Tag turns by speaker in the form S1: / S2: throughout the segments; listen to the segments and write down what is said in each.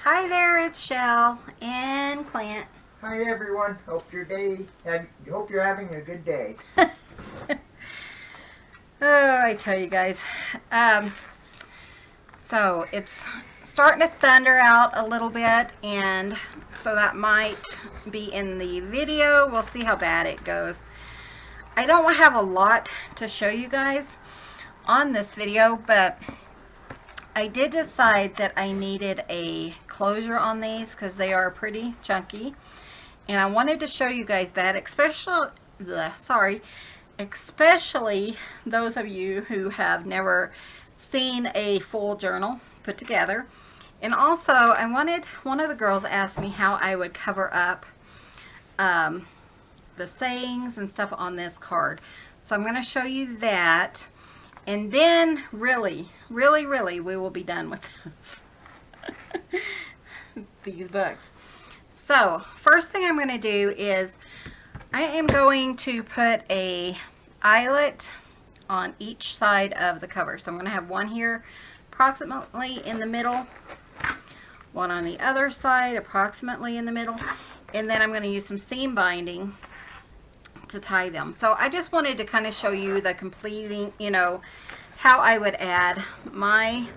S1: Hi there, it's Shell and Clint.
S2: Hi everyone. Hope you're having a good day.
S1: Oh, I tell you guys. So it's starting to thunder out a little bit, and so that might be in the video. We'll see how bad it goes. I don't have a lot to show you guys on this video, but I did decide that I needed a closure on these because they are pretty chunky, and I wanted to show you guys that, especially those of you who have never seen a full journal put together. And also, one of the girls asked me how I would cover up the sayings and stuff on this card. So I'm going to show you that, and then really we will be done with this. These books. So first thing I'm going to do is I am going to put a eyelet on each side of the cover. So I'm going to have one here approximately in the middle, one on the other side approximately in the middle, and then I'm going to use some seam binding to tie them. So I just wanted to kind of show you the completing, how I would add my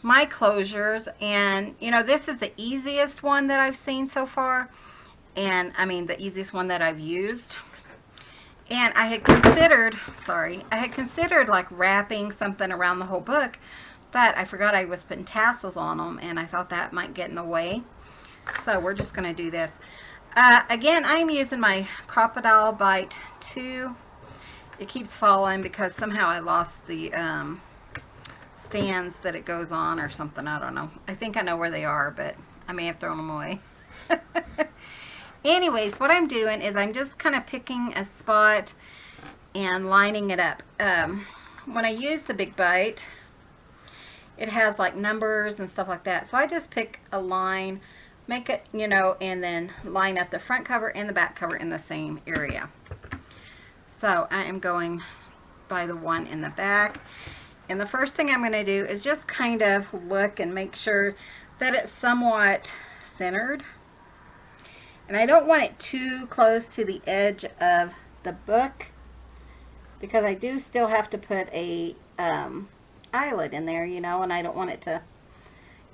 S1: my closures. And this is the easiest one that I've seen so far, and I mean the easiest one that I've used. And I had considered like wrapping something around the whole book, but I forgot I was putting tassels on them, and I thought that might get in the way. So we're just going to do this. Again, I'm using my Crocodile Bite 2. It keeps falling because somehow I lost the stands that it goes on or something. I don't know. I think I know where they are, but I may have thrown them away. Anyways, what I'm doing is I'm just kind of picking a spot and lining it up. When I use the Big Bite, it has like numbers and stuff like that. So I just pick a line, make it, and then line up the front cover and the back cover in the same area. So I am going by the one in the back. And the first thing I'm going to do is just kind of look and make sure that it's somewhat centered. And I don't want it too close to the edge of the book, because I do still have to put a eyelet in there, and I don't want it to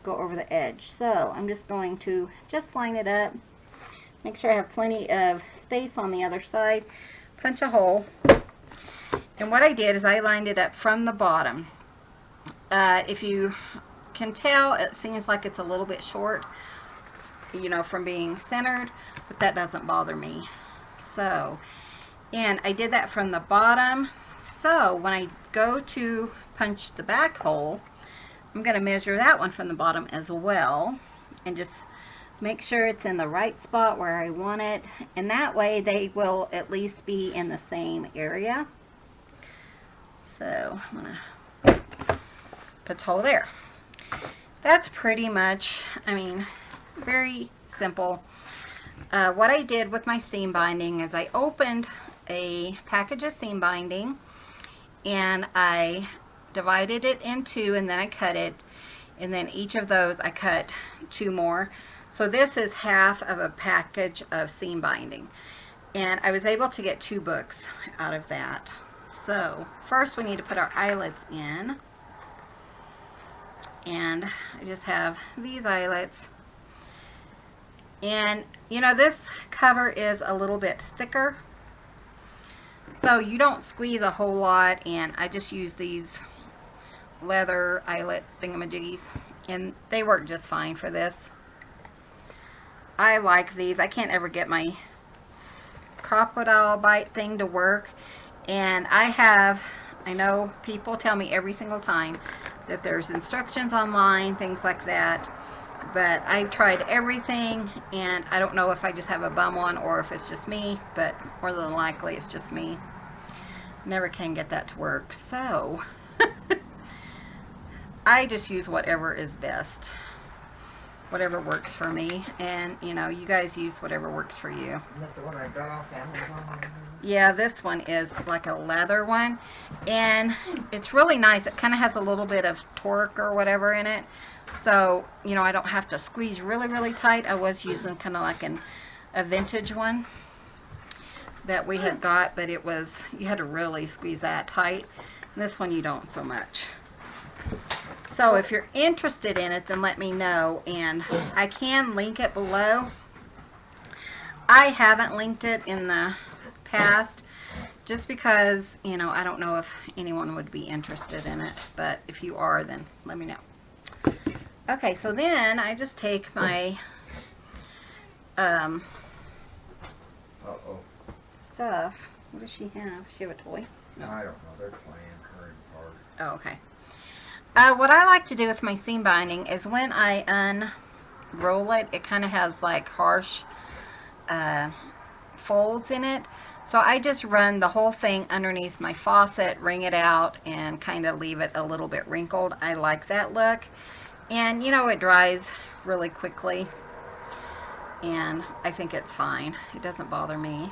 S1: go over the edge. So I'm just going to line it up, make sure I have plenty of space on the other side, punch a hole. And what I did is I lined it up from the bottom. If you can tell, it seems like it's a little bit short, from being centered, but that doesn't bother me. So, and I did that from the bottom. So when I go to punch the back hole, I'm going to measure that one from the bottom as well, and just make sure it's in the right spot where I want it, and that way they will at least be in the same area. So I'm going to put a hole there. That's pretty much, very simple. What I did with my seam binding is I opened a package of seam binding, and I divided it in two, and then I cut it, and then each of those I cut 2 more. So this is half of a package of seam binding, and I was able to get 2 books out of that. So first we need to put our eyelets in, and I just have these eyelets. And this cover is a little bit thicker, so you don't squeeze a whole lot, and I just use these leather eyelet thingamajiggies, and they work just fine for this. I like these. I can't ever get my Crocodile Bite thing to work, and I know people tell me every single time that there's instructions online, things like that, but I've tried everything, and I don't know if I just have a bum one or if it's just me, but more than likely it's just me. Never can get that to work, so I just use whatever is best. whatever works for me, and you know, you guys use whatever works for you.
S2: Isn't that the one I got off Amazon?
S1: Yeah, this one is like a leather one, and it's really nice. It kind of has a little bit of torque or whatever in it, so you know, I don't have to squeeze really, really tight. I was using kind of like a vintage one that we had got, but it was, you had to really squeeze that tight. And this one you don't so much. So if you're interested in it, then let me know, and I can link it below. I haven't linked it in the past just because, you know, I don't know if anyone would be interested in it, but if you are, then let me know. Okay, so then I just take my
S2: Uh-oh.
S1: stuff. What does she have? Does she have a toy?
S2: No, I don't know. They're playing her in part.
S1: Oh, okay. What I like to do with my seam binding is when I unroll it, it kind of has like harsh folds in it. So I just run the whole thing underneath my faucet, wring it out, and kind of leave it a little bit wrinkled. I like that look. And you know, it dries really quickly, and I think it's fine. It doesn't bother me.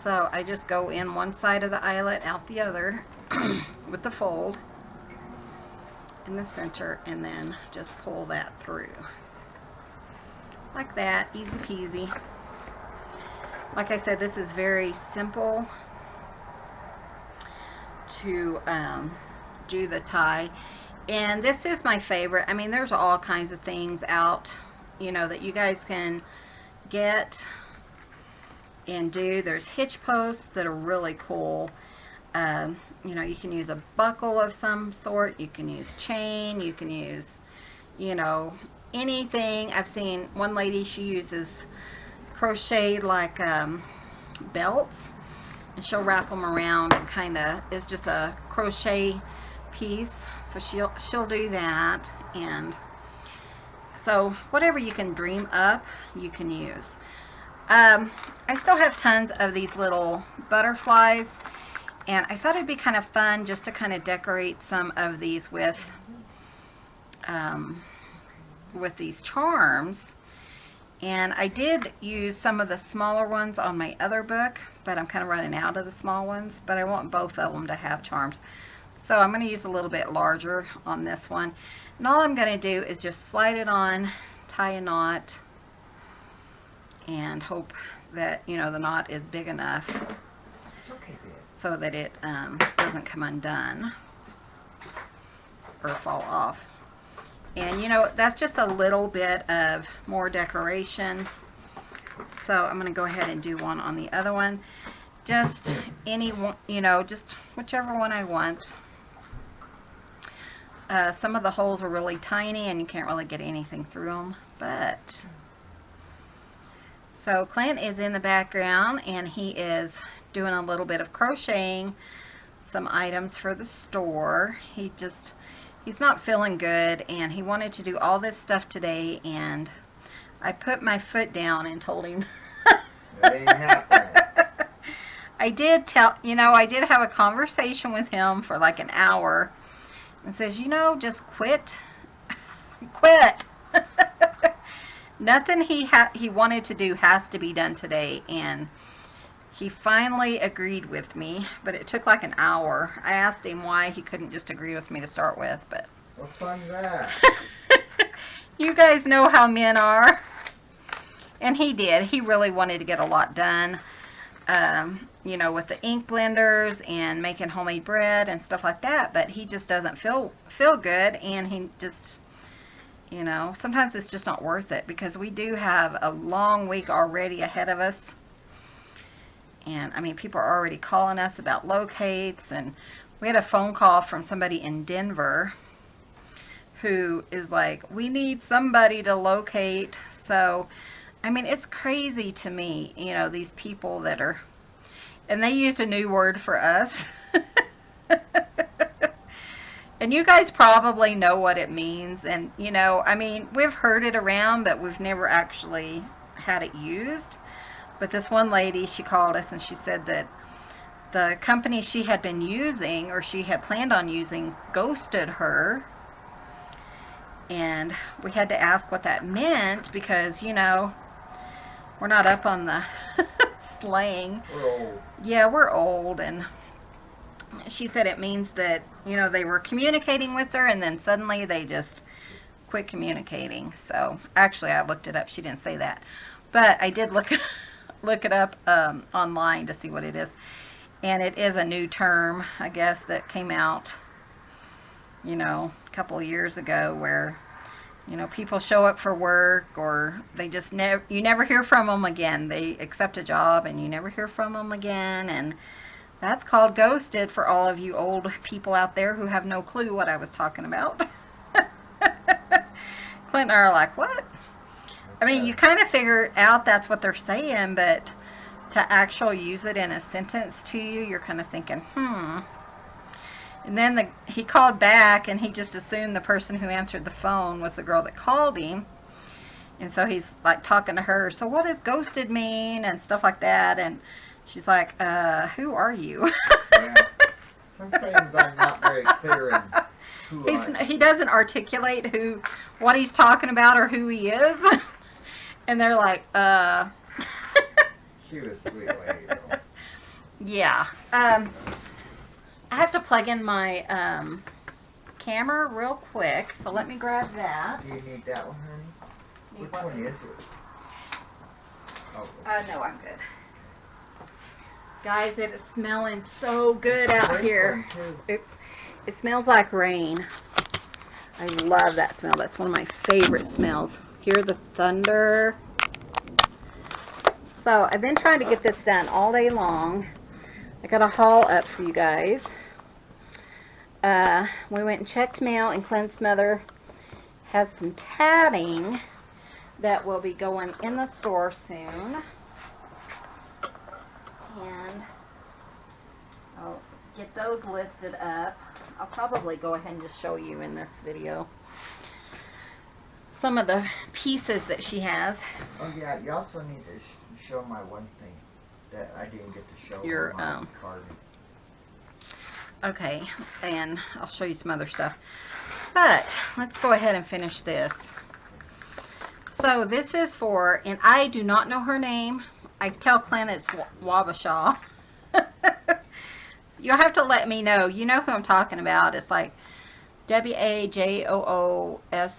S1: So I just go in one side of the eyelet, out the other with the fold in the center, and then just pull that through like that, easy peasy. Like I said, this is very simple to do the tie, and this is my favorite. I mean, there's all kinds of things out, you know, that you guys can get and do. There's hitch posts that are really cool. You know, you can use a buckle of some sort, you can use chain, you can use, you know, anything. I've seen one lady, she uses crochet like belts, and she'll wrap them around, and kind of is just a crochet piece. So she'll do that, and so whatever you can dream up, you can use. I still have tons of these little butterflies, and I thought it'd be kind of fun just to kind of decorate some of these with these charms. And I did use some of the smaller ones on my other book, but I'm kind of running out of the small ones, but I want both of them to have charms. So I'm going to use a little bit larger on this one. And all I'm going to do is just slide it on, tie a knot, and hope that, you know, the knot is big enough so that it doesn't come undone or fall off. And you know, that's just a little bit of more decoration. So I'm going to go ahead and do one on the other one. Just any one, you know, just whichever one I want. Some of the holes are really tiny and you can't really get anything through them, but so Clint is in the background, and he is doing a little bit of crocheting some items for the store. He's not feeling good, and he wanted to do all this stuff today, and I put my foot down and told him
S2: That ain't happening.
S1: I did have a conversation with him for like an hour, and says, you know, just quit. Nothing he wanted to do has to be done today, and he finally agreed with me, but it took like an hour. I asked him why he couldn't just agree with me to start with, but
S2: What fun's that?
S1: you guys know how men are. And he did. He really wanted to get a lot done, you know, with the ink blenders and making homemade bread and stuff like that, but he just doesn't feel good, and he just, you know, sometimes it's just not worth it, because we do have a long week already ahead of us. And I mean, people are already calling us about locates, and we had a phone call from somebody in Denver who is like, we need somebody to locate. So I mean, it's crazy to me, you know, these people that are, and they used a new word for us. And you guys probably know what it means. And, you know, I mean, we've heard it around, but we've never actually had it used. But this one lady, she called us and she said that the company she had been using, or she had planned on using, ghosted her. And we had to ask what that meant because, you know, we're not up on the slang.
S2: We're old.
S1: Yeah, we're old. And she said it means that, you know, they were communicating with her and then suddenly they just quit communicating. So actually I looked it up. She didn't say that. But I did look it up online to see what it is. And it is a new term, I guess, that came out, you know, a couple of years ago where, you know, people show up for work or they just you never hear from them again. They accept a job and you never hear from them again. And that's called ghosted for all of you old people out there who have no clue what I was talking about. Clint and I are like, what? I mean, you kind of figure out that's what they're saying, but to actually use it in a sentence to you, you're kind of thinking, And then he called back, and he just assumed the person who answered the phone was the girl that called him. And so he's, like, talking to her, so what does ghosted mean, and stuff like that. And she's like, who are you?
S2: Yeah. Sometimes I'm not very clear in who
S1: He doesn't articulate what he's talking about or who he is. And they're like,
S2: She was a sweet lady, though.
S1: Yeah. I have to plug in my camera real quick, so let me grab that.
S2: Do you need that one, honey? Which one is it? Oh,
S1: No, I'm good. Guys, it is smelling so good out here. Oops. It smells like rain. I love that smell. That's one of my favorite smells. Hear the thunder. So, I've been trying to get this done all day long. I got a haul up for you guys. We went and checked mail, and Clint's mother has some tatting that will be going in the store soon. And I'll get those listed up. I'll probably go ahead and just show you in this video some of the pieces that she has.
S2: Oh yeah, you also need to show my one thing that I didn't get to show.
S1: Your
S2: on my card.
S1: Okay, and I'll show you some other stuff. But let's go ahead and finish this. So this is for, and I do not know her name. I tell Clint it's Wabasha. You'll have to let me know. You know who I'm talking about. It's like Wajoos.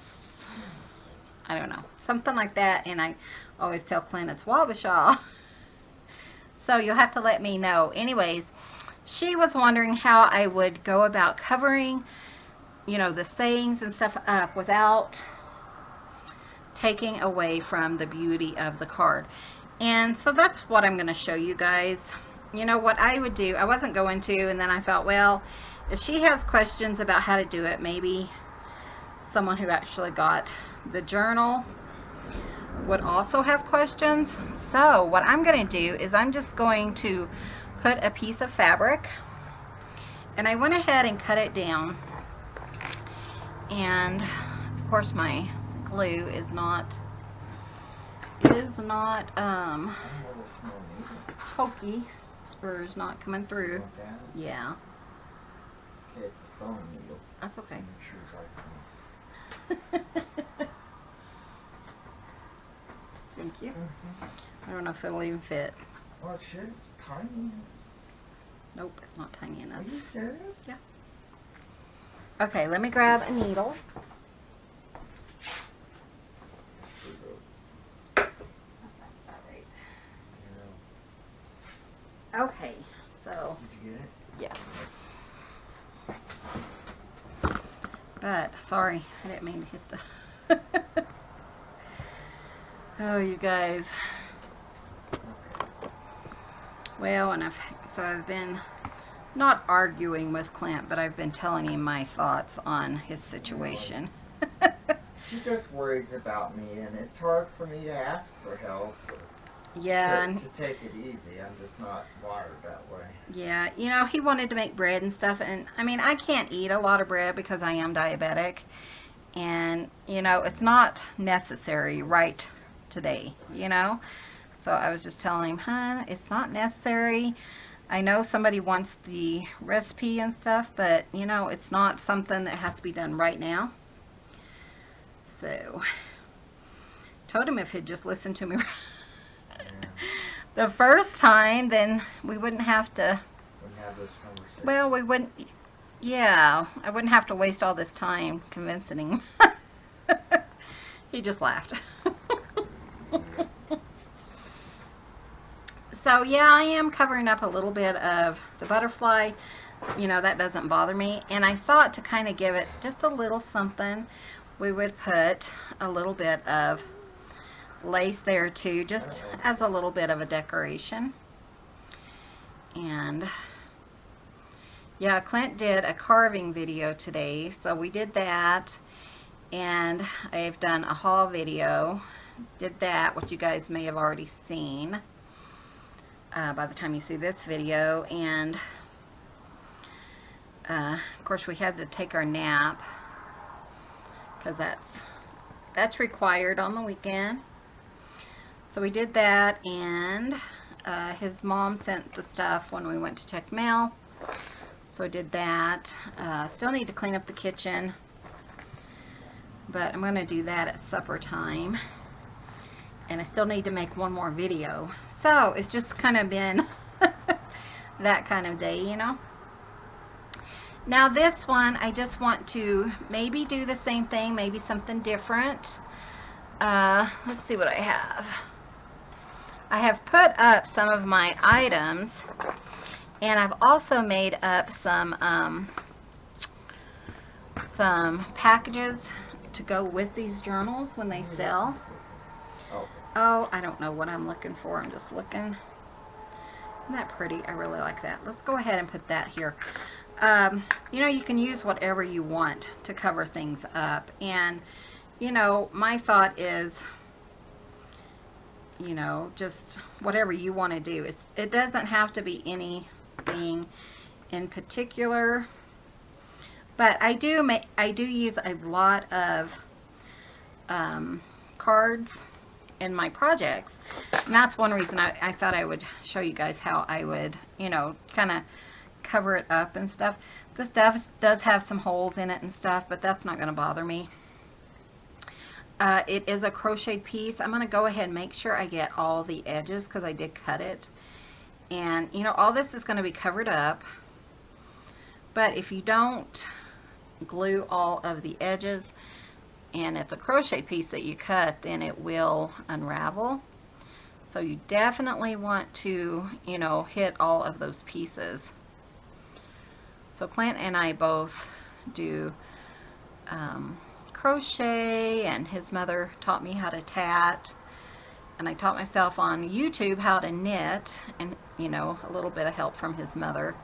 S1: I don't know. Something like that. And I always tell Clint it's Wabasha. So you'll have to let me know. Anyways, she was wondering how I would go about covering, you know, the sayings and stuff up without taking away from the beauty of the card. And so that's what I'm going to show you guys. You know, what I would do, I wasn't going to, and then I thought, well, if she has questions about how to do it, maybe someone who actually got the journal would also have questions. So what I'm going to do is I'm just going to put a piece of fabric, and I went ahead and cut it down, and of course my glue is not hokey, or is not coming through. Yeah,
S2: Okay, it's a sewing needle.
S1: that's okay.
S2: Make sure it's like
S1: Thank you. I don't know if it'll even fit.
S2: Oh, it should. It's tiny.
S1: Nope, it's not tiny enough.
S2: Are you serious?
S1: Yeah. Okay, let me grab a needle. Okay, so,
S2: Did you get it?
S1: yeah. But, sorry, I didn't mean to hit the... Oh, you guys. Well, and I've been not arguing with Clint, but I've been telling him my thoughts on his situation.
S2: She just worries about me, and it's hard for me to ask for help.
S1: Yeah,
S2: To take it easy. I'm just not wired that way.
S1: yeah, you know, he wanted to make bread and stuff, and I mean, I can't eat a lot of bread because I am diabetic, and, you know, it's not necessary right today, you know? So I was just telling him, hon, it's not necessary. I know somebody wants the recipe and stuff, but, you know, it's not something that has to be done right now. So, told him if he'd just listened to me
S2: Yeah.
S1: the first time, then we wouldn't have to,
S2: Wouldn't have this conversation.
S1: well, we wouldn't, yeah, I wouldn't have to waste all this time convincing him. He just laughed. So yeah, I am covering up a little bit of the butterfly. You know, that doesn't bother me. And I thought to kind of give it just a little something, we would put a little bit of lace there too, just as a little bit of a decoration. And yeah, Clint did a carving video today, so we did that. And I've done a haul video, did that, which you guys may have already seen by the time you see this video. And of course we had to take our nap because that's required on the weekend. So we did that, and his mom sent the stuff when we went to check mail, so I did that. Still need to clean up the kitchen, but I'm going to do that at supper time. And I still need to make one more video. So it's just kind of been that kind of day, you know. Now this one, I just want to maybe do the same thing, maybe something different. Let's see what I have. I have put up some of my items, and I've also made up some packages to go with these journals when they sell. Oh, I don't know what I'm looking for. I'm just looking. Isn't that pretty? I really like that. Let's go ahead and put that here. You know, you can use whatever you want to cover things up. And, you know, my thought is, you know, just whatever you want to do. It doesn't have to be anything in particular. But I do use a lot of cards in my projects, and that's one reason I thought I would show you guys how I would, you know, kind of cover it up and stuff. This stuff does have some holes in it and stuff, but that's not going to bother me. It is a crochet piece. I'm going to go ahead and make sure I get all the edges because I did cut it. And, you know, all this is going to be covered up, but if you don't glue all of the edges, and it's a crochet piece that you cut, then it will unravel. So you definitely want to, you know, hit all of those pieces. So Clint and I both do crochet, and his mother taught me how to tat, and I taught myself on YouTube how to knit, and, you know, a little bit of help from his mother.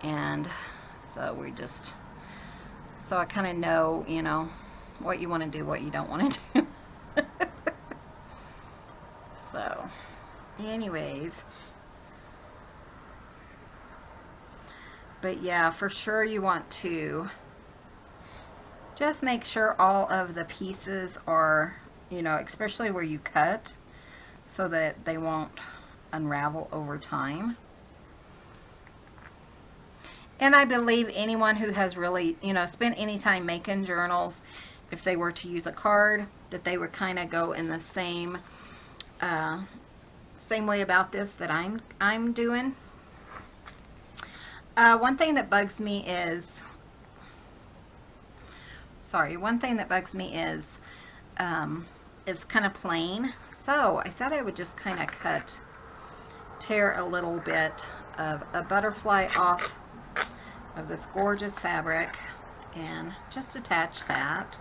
S1: And so so I kind of know, you know, what you want to do, what you don't want to do. So, anyways. But yeah, for sure you want to just make sure all of the pieces are, you know, especially where you cut, so that they won't unravel over time. And I believe anyone who has really, you know, spent any time making journals, if they were to use a card, that they would kind of go in the same way about this that I'm doing. One thing that bugs me is it's kind of plain, so I thought I would just kind of tear a little bit of a butterfly off of this gorgeous fabric and just attach that.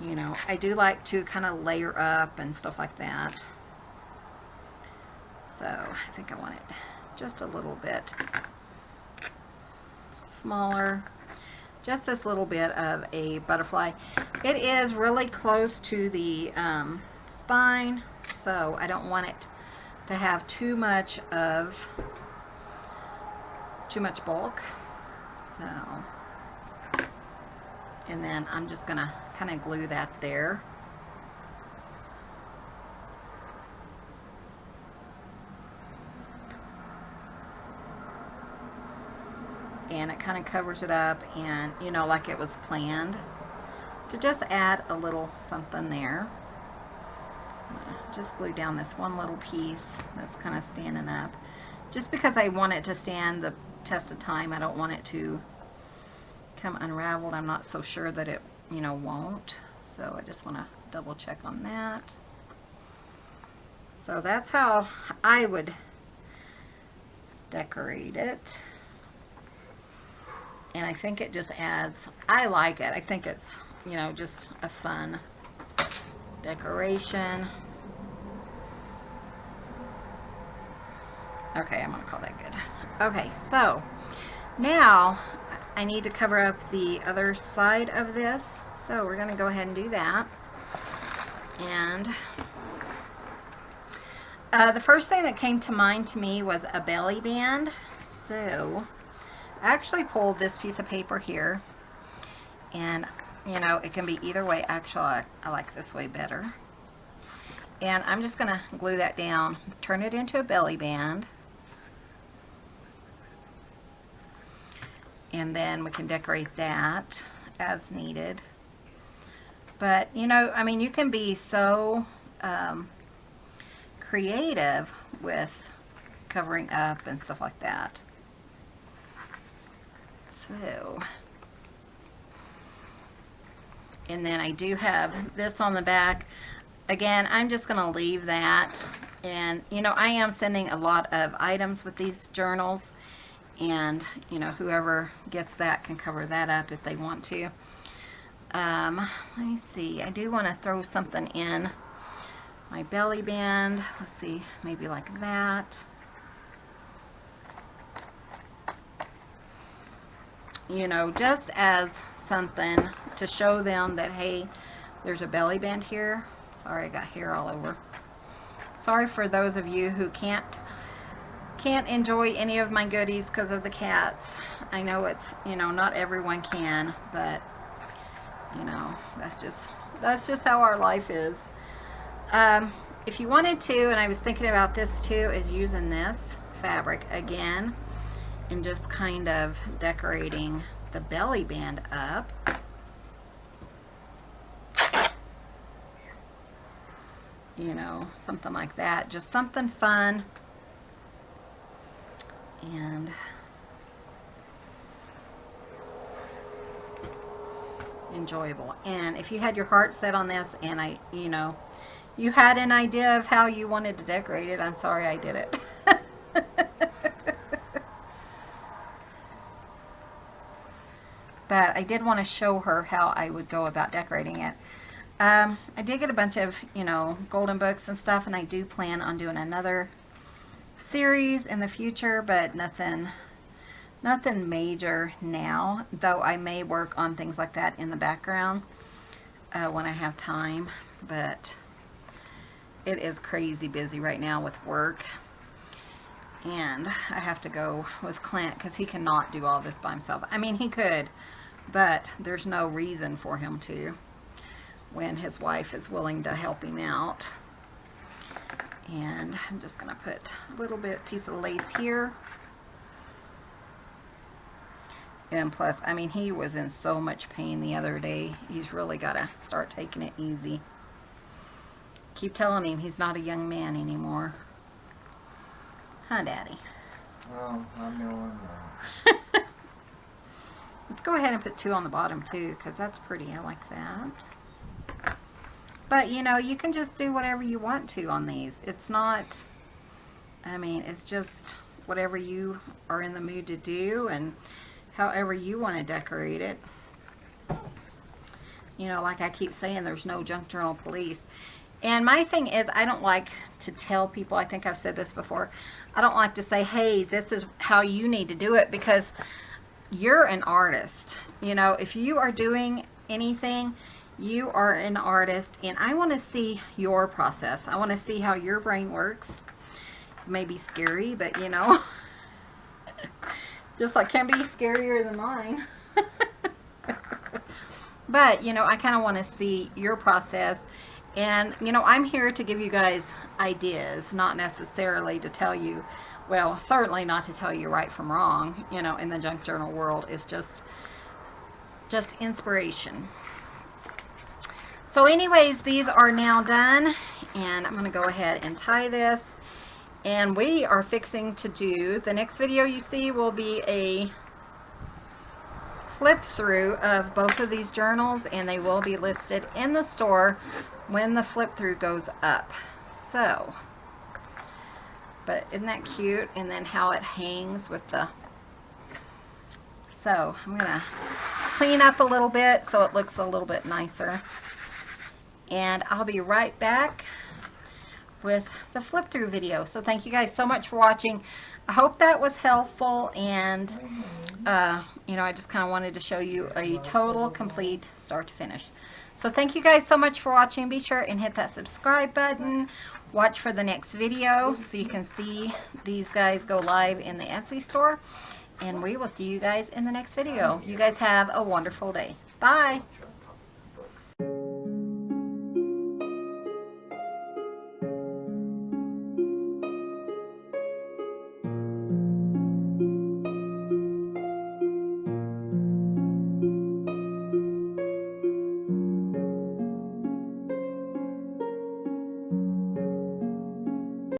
S1: You know, I do like to kind of layer up and stuff like that. So I think I want it just a little bit smaller. Just this little bit of a butterfly. It is really close to the spine, so I don't want it to have too much bulk. So, and then I'm just gonna kind of glue that there. And it kind of covers it up, and, you know, like it was planned. to just add a little something there. Just glue down this one little piece that's kind of standing up. Just because I want it to stand the test of time, I don't want it to come unraveled. I'm not so sure that it, you know, won't. So I just want to double check on that. So that's how I would decorate it. And I think it just adds, I like it. I think it's, you know, just a fun decoration. Okay, I'm gonna call that good. Okay, so now I need to cover up the other side of this. So we're gonna go ahead and do that. And the first thing that came to mind to me was a belly band. So I actually pulled this piece of paper here, and you know, it can be either way. Actually, I like this way better. And I'm just gonna glue that down, turn it into a belly band, and then we can decorate that as needed. But you know, I mean, you can be so creative with covering up and stuff like that. So, and then I do have this on the back. Again, I'm just going to leave that. And you know, I am sending a lot of items with these journals, and you know, whoever gets that can cover that up if they want to. Let me see, I do want to throw something in my belly band. Let's see, maybe like that. You know, just as something to show them that, hey, there's a belly band here. Sorry, I got hair all over. Sorry for those of you who can't enjoy any of my goodies because of the cats. I know it's, you know, not everyone can, but you know, that's just how our life is. If you wanted to, and I was thinking about this too, is using this fabric again and just kind of decorating the belly band up. You know, something like that. Just something fun and enjoyable. And if you had your heart set on this and you know, you had an idea of how you wanted to decorate it, I'm sorry I did it. But I did want to show her how I would go about decorating it. I did get a bunch of, you know, golden books and stuff, and I do plan on doing another series in the future, but nothing major now, though I may work on things like that in the background when I have time. But it is crazy busy right now with work, and I have to go with Clint because he cannot do all this by himself. I mean, he could, but there's no reason for him to when his wife is willing to help him out. And I'm just going to put a little piece of lace here. And plus, I mean, he was in so much pain the other day. He's really got to start taking it easy. Keep telling him he's not a young man anymore. Huh, Daddy?
S2: Oh, I know.
S1: Let's go ahead and put 2 on the bottom too, because that's pretty. I like that. But you know, you can just do whatever you want to on these. It's not, I mean, it's just whatever you are in the mood to do and however you want to decorate it. You know, like I keep saying, there's no junk journal police. And my thing is, I don't like to tell people, I think I've said this before, I don't like to say, hey, this is how you need to do it, because you're an artist. You know, if you are doing anything, you are an artist, and I want to see your process. I want to see how your brain works. It may be scary, but you know, just like can be scarier than mine. But you know, I kind of want to see your process, and you know, I'm here to give you guys ideas, not necessarily to tell you, well, certainly not to tell you right from wrong. You know, in the junk journal world, it's just inspiration. So anyways, these are now done, and I'm going to go ahead and tie this. And we are fixing to do, the next video you see will be a flip through of both of these journals, and they will be listed in the store when the flip through goes up. So, but isn't that cute? And then how it hangs with the, so I'm gonna clean up a little bit so it looks a little bit nicer, and I'll be right back with the flip through video. So thank you guys so much for watching. I hope that was helpful, and you know, I just kind of wanted to show you a total complete start to finish. So thank you guys so much for watching. Be sure and hit that subscribe button. Watch for the next video so you can see these guys go live in the Etsy store, and we will see you guys in the next video. You guys have a wonderful day. Bye.